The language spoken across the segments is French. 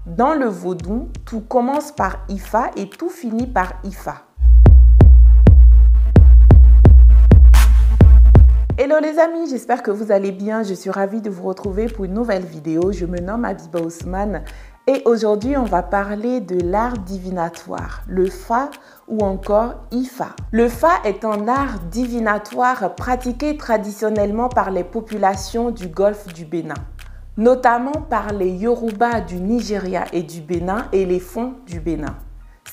Dans le vaudou, tout commence par Ifa et tout finit par Ifa. Hello les amis, j'espère que vous allez bien. Je suis ravie de vous retrouver pour une nouvelle vidéo. Je me nomme Habiba Ousmane et aujourd'hui on va parler de l'art divinatoire, le Fa ou encore Ifa. Le Fa est un art divinatoire pratiqué traditionnellement par les populations du golfe du Bénin, notamment par les Yoruba du Nigeria et du Bénin et les Fon du Bénin.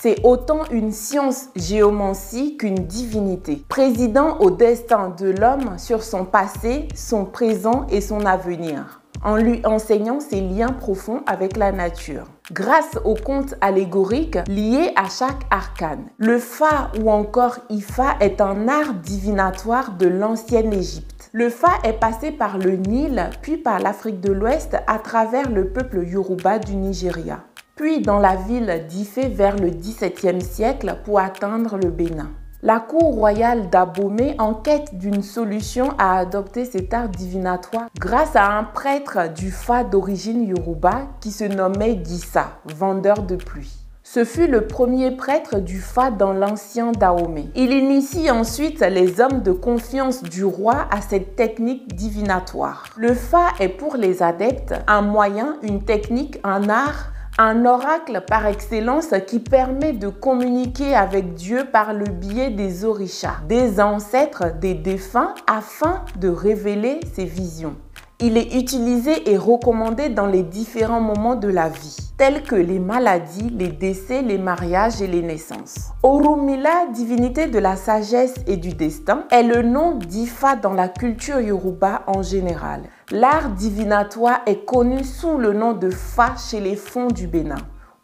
C'est autant une science géomancie qu'une divinité, présidant au destin de l'homme sur son passé, son présent et son avenir, en lui enseignant ses liens profonds avec la nature. Grâce aux contes allégoriques liés à chaque arcane, le Fa ou encore Ifa est un art divinatoire de l'ancienne Égypte. Le Fa est passé par le Nil, puis par l'Afrique de l'Ouest à travers le peuple Yoruba du Nigeria, puis dans la ville d'Ifé vers le XVIIe siècle pour atteindre le Bénin. La cour royale d'Abomey, en quête d'une solution, a adopté cet art divinatoire grâce à un prêtre du Fa d'origine Yoruba qui se nommait Gissa, vendeur de pluie. Ce fut le premier prêtre du Fa dans l'ancien Dahomey. Il initie ensuite les hommes de confiance du roi à cette technique divinatoire. Le Fa est pour les adeptes un moyen, une technique, un art, un oracle par excellence qui permet de communiquer avec Dieu par le biais des orishas, des ancêtres, des défunts, afin de révéler ses visions. Il est utilisé et recommandé dans les différents moments de la vie, tels que les maladies, les décès, les mariages et les naissances. Orunmila, divinité de la sagesse et du destin, est le nom d'Ifa dans la culture yoruba en général. L'art divinatoire est connu sous le nom de Fa chez les Fon du Bénin,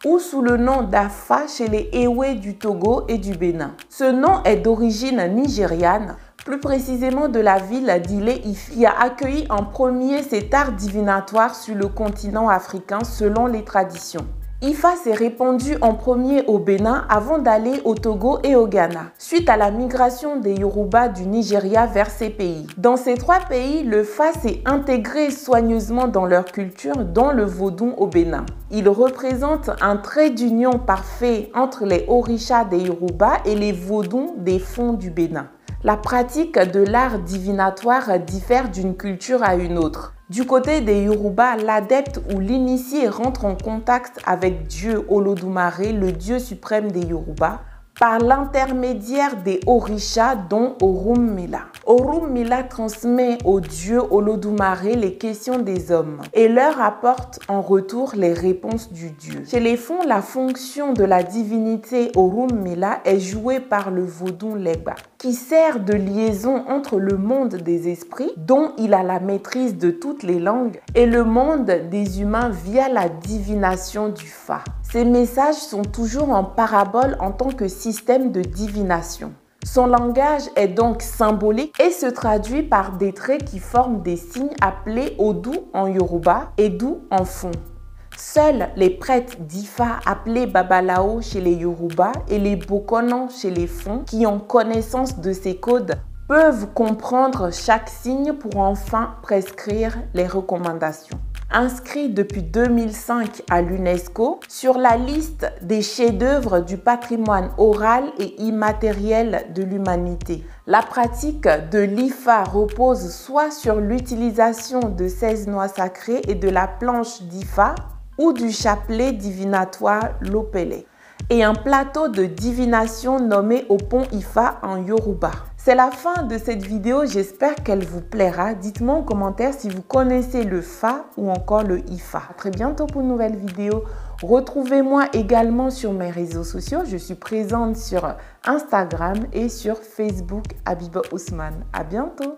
ou sous le nom d'Afa chez les Ewe du Togo et du Bénin. Ce nom est d'origine nigériane, plus précisément de la ville d'Ile-Ife, qui a accueilli en premier cet art divinatoire sur le continent africain selon les traditions. Ifa s'est répandu en premier au Bénin avant d'aller au Togo et au Ghana, suite à la migration des Yoruba du Nigeria vers ces pays. Dans ces trois pays, le Fa s'est intégré soigneusement dans leur culture, dont le vaudou au Bénin. Il représente un trait d'union parfait entre les orishas des Yoruba et les vaudous des Fon du Bénin. La pratique de l'art divinatoire diffère d'une culture à une autre. Du côté des Yoruba, l'adepte ou l'initié rentre en contact avec Dieu Olodumare, le Dieu suprême des Yoruba, par l'intermédiaire des orishas dont Orunmila. Orunmila transmet au dieu Olodumare les questions des hommes et leur apporte en retour les réponses du dieu. Chez les Fon, la fonction de la divinité Orunmila est jouée par le vaudou Legba, qui sert de liaison entre le monde des esprits, dont il a la maîtrise de toutes les langues, et le monde des humains via la divination du Fa. Ces messages sont toujours en parabole en tant que système de divination. Son langage est donc symbolique et se traduit par des traits qui forment des signes appelés Odu en Yoruba et Du en Fon. Seuls les prêtres d'Ifa appelés Babalao chez les Yoruba et les Bokonan chez les Fon, qui ont connaissance de ces codes, peuvent comprendre chaque signe pour enfin prescrire les recommandations. Inscrit depuis 2005 à l'UNESCO sur la liste des chefs-d'œuvre du patrimoine oral et immatériel de l'humanité. La pratique de l'Ifa repose soit sur l'utilisation de 16 noix sacrées et de la planche d'Ifa ou du chapelet divinatoire Lopele, et un plateau de divination nommé au pont Ifa en Yoruba. C'est la fin de cette vidéo, j'espère qu'elle vous plaira. Dites-moi en commentaire si vous connaissez le Fa ou encore le Ifa. À très bientôt pour une nouvelle vidéo. Retrouvez-moi également sur mes réseaux sociaux. Je suis présente sur Instagram et sur Facebook, Habiba Ousmane. À bientôt.